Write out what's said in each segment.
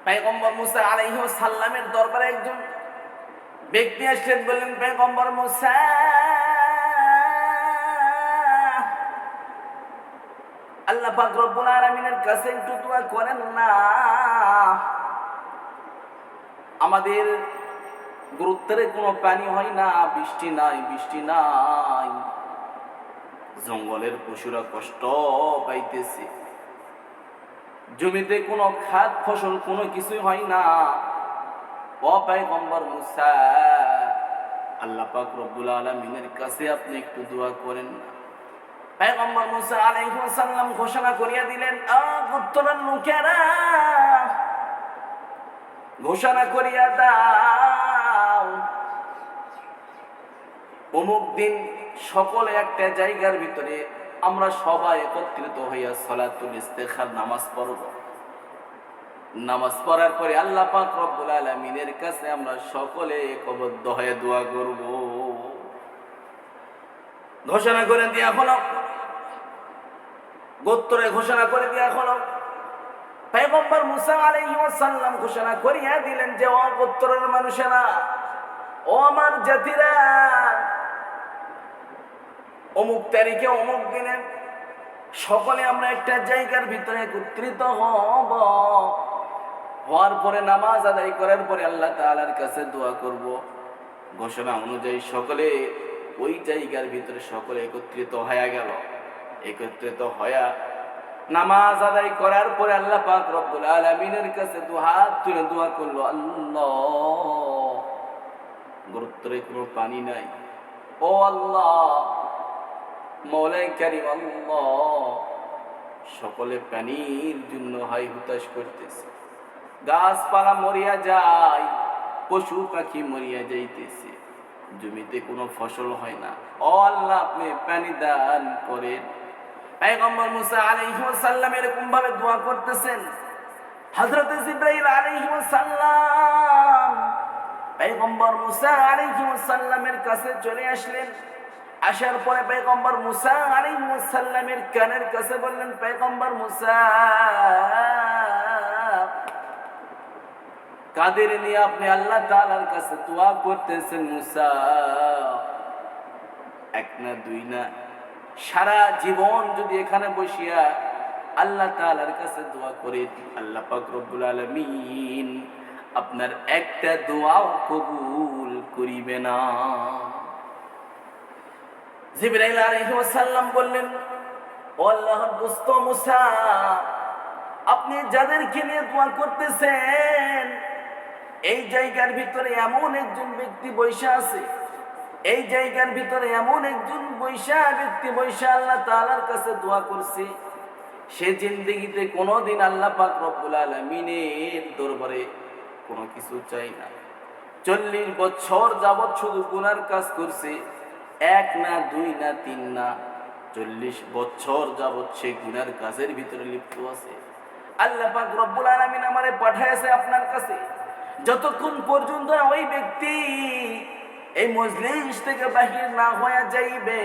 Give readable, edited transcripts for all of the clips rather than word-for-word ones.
পয়গম্বর মুসা আলাইহিস সালামের দরবারে একজন ব্যক্তি আসলেন, বললেন, পয়গম্বর মুসা, আল্লাহ পাক রব্বুল আলামিনের কাছে একটু দোয়া করেন না। আমাদের গুরুত্বের কোনো পানি হয় না, বৃষ্টি নাই, জঙ্গলের পশুরা কষ্ট পাইতেছে, জমিতে কোনো খাদ ফসল কোনো কিছুই হয় না। ও পয়গম্বর মুসা, আল্লাহ পাক রব্বুল আলামিনের কাছে আপনি একটু দোয়া করেন না। পয়গম্বর মুসা আলাইহিস সালাম ঘোষণা করিয়া দিলেন, গোত্রের লোকেরা, ঘোষণা করিয়া দাও, অমুক দিন সকলে একটা জায়গার ভিতরে আমরা সবাই একত্রিত হইয়া সালাতুল ইস্তেখার নামাজ পড়ব। নামাজ পড়ার পরে আল্লাহ পাক রব্বুল আলামিনের কাছে আমরা সকলে একবদ্ধ হয়ে দোয়া করব। ঘোষণা করে দেয়া হলো, গোত্রে ঘোষণা করে দেয়া হলো। পয়গম্বর মুসা আলাইহিস সালাম ঘোষণা করিয়া দিলেন যে, ও গোত্রের মানুষেরা, ও আমার জাতিরা, অমুক তারিখে অমুক দিনে সকলে আমরা একটা জায়গার ভিতরে একত্রিত হব। হওয়ার পরে নামাজ আদায় করার পরে আল্লাহ তাআলার কাছে দোয়া করব। ঘোষণা অনুযায়ী সকলে ওই জায়গার ভিতরে সকলে একত্রিত হয়ে গেল। একত্রিত হয়া নামাজ আদায় করার পরে আল্লাহ পাক রব্বুল আলামিনের কাছে দুহাত তুলে দোয়া করলো, আল্লাহ, গুরুত্বরে কোনো পানি নাই, ও আল্লাহ, মওলাই কারীম আল্লাহ, সকলে পানির জন্য হাই হুতাশ করতেছে, গাছপালা মরিয়া যায়, পশু পাখি মরিয়া যাইতেছে, জমিতে কোনো ফসল হয় না। ও আল্লাহ, আপনি পানি দান করেন। পয়গম্বর মুসা আলাইহিস সালাম এরকম ভাবে দোয়া করতেছেন। হযরত জিবরাইল আলাইহিস সালাম পয়গম্বর মুসা আলাইহিস সালামের কাছে চলে আসলেন। আসার পরে পয়গম্বর মুসা আলাইহিস সালামের কানের কাছে বললেন, পয়গম্বর মুসা, কাদের নিয়ে আপনি আল্লাহ তাআলার কাছে দোয়া করতেছেন? মুসা, এক না দুই না, সারা জীবন যদি এখানে বসিয়া আল্লাহ তাআলার কাছে দোয়া করেন, আল্লাহ পাক রব্বুল আলামিন আপনার একটা দোয়াও কবুল করিবে না। জিবরাইল আলাইহিস সালাম বললেন, ও আল্লাহর দোস্ত মুসা, আপনি যাদেরকে নিয়ে দোয়া করতেছেন, এই জায়গার ভিতরে এমন একজন ব্যক্তি বৈশা আছে, এই জায়গার ভিতরে এমন একজন ব্যক্তি বৈশা আল্লাহ তাআলার কাছে দোয়া করছে, সে জিন্দেগিতে কোনোদিন আল্লাহ পাক রব্বুল আলামিনের দরবারে কোনো কিছু চাই না। 40 বছর যাবৎ শুধু গুনার কাজ করছে, এক না দুই না তিন না, 40 বছর যাবৎ সে গুনার কাজের ভিতরে লিপ্ত আছে। আল্লাহ পাক রব্বুল আলামিন আমারে পাঠাইছে আপনার কাছে, যতক্ষণ পর্যন্ত ওই ব্যক্তি এই মজলিস থেকে বাহির না হয়ে যাইবে,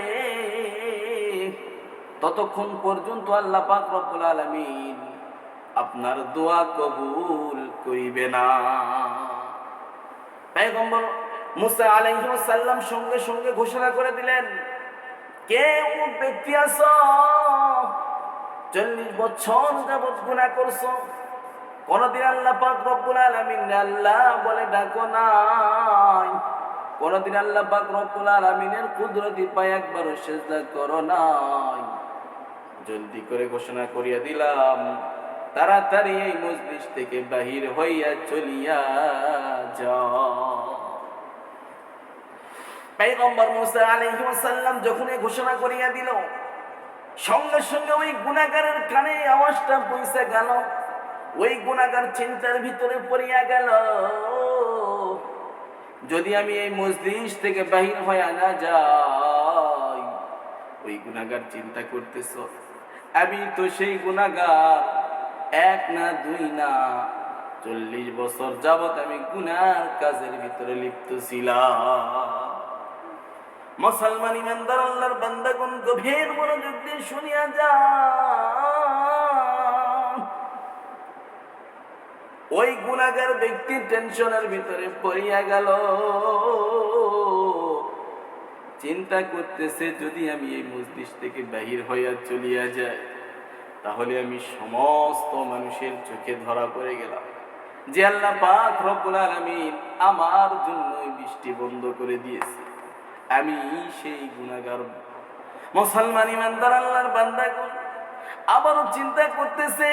ততক্ষণ পর্যন্ত আল্লাহ পাক রব্বুল আলামিন আপনার দোয়া কবুল করিবে না। পয়গম্বর মুসা আলাইহিস সালাম সঙ্গে সঙ্গে ঘোষণা করে দিলেন, কে অমুক ব্যক্তি আছো, 40 বছর যাবৎ গুনাহ করছো, কোনদিন আল্লাহ পাক রব্বুল আলামিন আল্লাহ বলে ডাকো নাই, কোনদিন আল্লাহ পাক রব্বুল আলামিনের কুদরতি পায়ে একবারও সিজদা করো নাই। জলদি করে ঘোষণা করিয়া দিলাম, তাড়াতাড়ি এই মজলিস থেকে বাহির হইয়া চলিয়া যাও। পয়গম্বর মুসা আলাইহিস সালাম যখন এই ঘোষণা করিয়া দিল, সঙ্গে সঙ্গে ওই গুনাহগারের কানে আওয়াজটা পৌঁছে গেল। ওই গুনাহগার চিন্তার ভিতরে পড়িয়া গেল, যদি আমি এই মজলিস থেকে বাহির হইয়া না যাই। ওই গুনাহগার চিন্তা করতেছ, আমি তো সেই গুনাহগার, এক না দুই না, 40 বছর যাবত আমি গুনার কাজের ভিতরে লিপ্ত ছিলাম। মুসলমান ইমানদার আল্লাহর বান্দাগণ গভীর মনোযোগ দিয়ে শুনিয়া যান। ওই গুনাহগার ব্যক্তি টেনশনের ভিতরে পড়িয়া গেল, চিন্তা করতেছে যদি আমি এই মজলিস থেকে বাহির হইয়া চলিয়া যাই তাহলে আমি সমস্ত মানুষের চোখে ধরা পড়ে গেলাম যে আল্লাহ পাক রব্বুল আলামিন আমার জন্য বৃষ্টি বন্ধ করে দিয়েছে। আমি সেই গুনাহগার। মুসলমান ইমানদার আল্লাহর বান্দাগণ আবারও চিন্তা করতেছে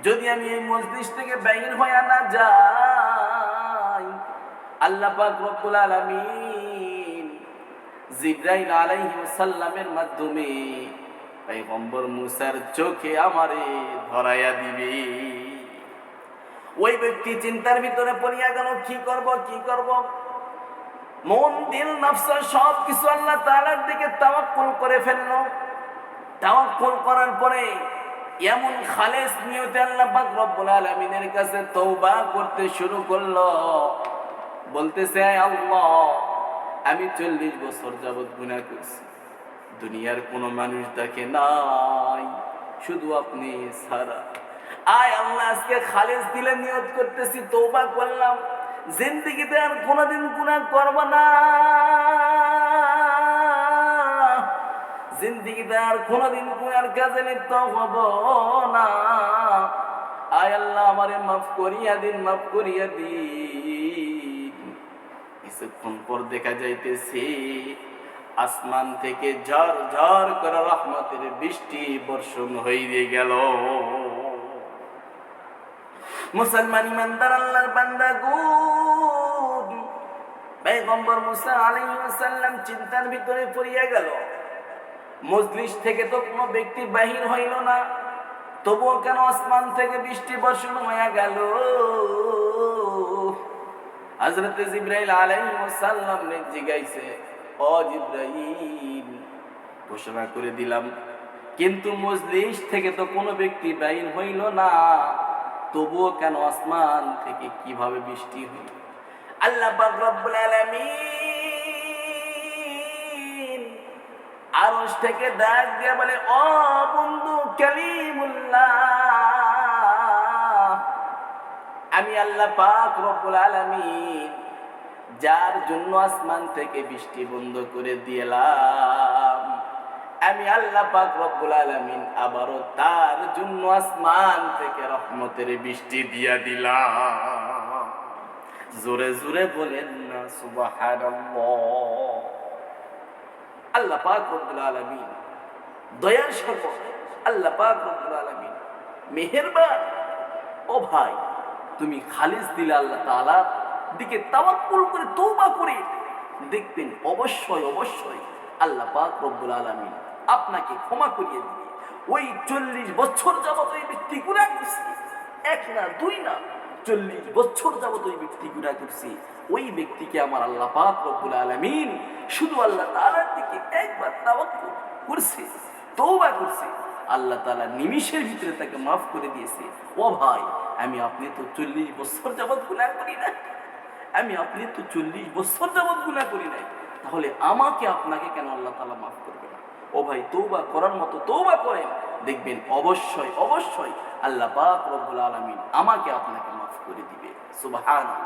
যদি আমি এই মজলিস থেকে বাইর হয়ে না যাই, আল্লাহ পাক রব্বুল আলামিন জিবরাইল আলাইহিস সালামের মাধ্যমে পয়গম্বর মুসার চোখে আমারে ধরাইয়া দিবে। ওই ব্যক্তি চিন্তার ভিতরে পড়িয়া গেল, কি করব কি করব। মন দিল নফস সব কিছু আল্লাহ তাআলার দিকে তাওয়াক্কুল করে ফেললো। তাওয়াক্কুল করার পরে এমন খালেস নিয়তে আল্লাহ পাক রব্বুল আলামিনের কাছে তওবা করতে শুরু করলো। বলতেছে, আল্লাহ আমি 40 বছর যাবত গুনাহ করছি, দুনিয়ার কোনো মানুষ দেখে নাই, শুধু আপনি ছাড়া। আয় আল্লাহ আজকে খালেস দিলে নিয়ত করতেছি, তওবা করলাম, জিন্দেগিতে আর কোনোদিন গুনাহ করব না, জিন্দেগিতে আর কোনোদিন গুনার কাজে লিপ্ত হব না। আয় আল্লাহ আমারে মাফ করিয়া দিন, মাফ করিয়া দিন। কিছুক্ষণ পর দেখা যাইতেছে আসমান থেকে ঝড় ঝড় করে রহমতের বৃষ্টি বর্ষণ হয়ে গেল। মুসলমান ইমানদার আল্লাহর বান্দাগণ, পয়গম্বর মুসা আলাইহিস সালাম চিন্তার ভিতরে পড়িয়া গেল। মজলিস থেকে তো কোনো ব্যক্তি বাহির হইল না, তবুও কেন আসমান থেকে বৃষ্টি বর্ষণ হয়ে গেল? হযরত জিবরাইল আলাইহিস সালাম নে জিগাইছে, ও জিবরাইল, ঘোষণা করে দিলাম কিন্তু মজলিস থেকে তো কোনো ব্যক্তি বাহির হইল না, তবুও কেন আসমান থেকে কিভাবে বৃষ্টি হইল? আল্লাহ পাক রব্বুল আলামিন আরশ থেকে ডাক দিয়া বলে, ও বন্ধু কালিমুল্লাহ, আমি আল্লাহ পাক রব্বুল আলামিন যার জন্য আসমান থেকে বৃষ্টি বন্ধ করে দিলাম, আমি আল্লাহ পাক রব্বুল আলামিন আবারও তার জন্য আসমান থেকে রহমতের বৃষ্টি দিয়া দিলাম। জোরে জোরে বলেন না সুবহানাল্লাহ। আল্লাহ পাক রব্বুল আলামিন দয়ার সাগর, আল্লাহ পাক রব্বুল আলামিন মেহেরবান। ও ভাই, তুমি খালিস দিলে আল্লাহ তাআলা দিকে তাওয়াক্কুল করে তওবা করে দেখবেন অবশ্যই অবশ্যই আল্লাহ পাক রব্বুল আলামিন আপনাকে ক্ষমা করিয়ে দিবে। ওই 40 বছর যাবত ওই ব্যক্তি গুনাহ করছে, এক না দুই না, 40 বছর যাবত ওই ব্যক্তি গুনাহ করছে, ওই ব্যক্তিকে আমার আল্লাহ পাক রব্বুল আলামিন শুধু আল্লাহ তাআলার দিকে একবার তাওয়াক্কুল করছে, তওবা করছে, আল্লাহ তাআলা নিমিষের ভিতরে তাকে মাফ করে দিয়েছে। ও ভাই, আমি আপনি তো 40 বছর যাবত গুনাহ করি না, আমি আপনি তো 40 বছর যাবত গুনাহ করি নাই, তাহলে আমাকে আপনাকে কেন আল্লাহ তাআলা মাফ করবে না? ও ভাই, তওবা করার মতো তওবা করেন, দেখবেন অবশ্যই অবশ্যই আল্লাহ পাক রব্বুল আলামিন আমাকে আপনাকে মাফ করে দিবে। সুবহানাল্লাহ।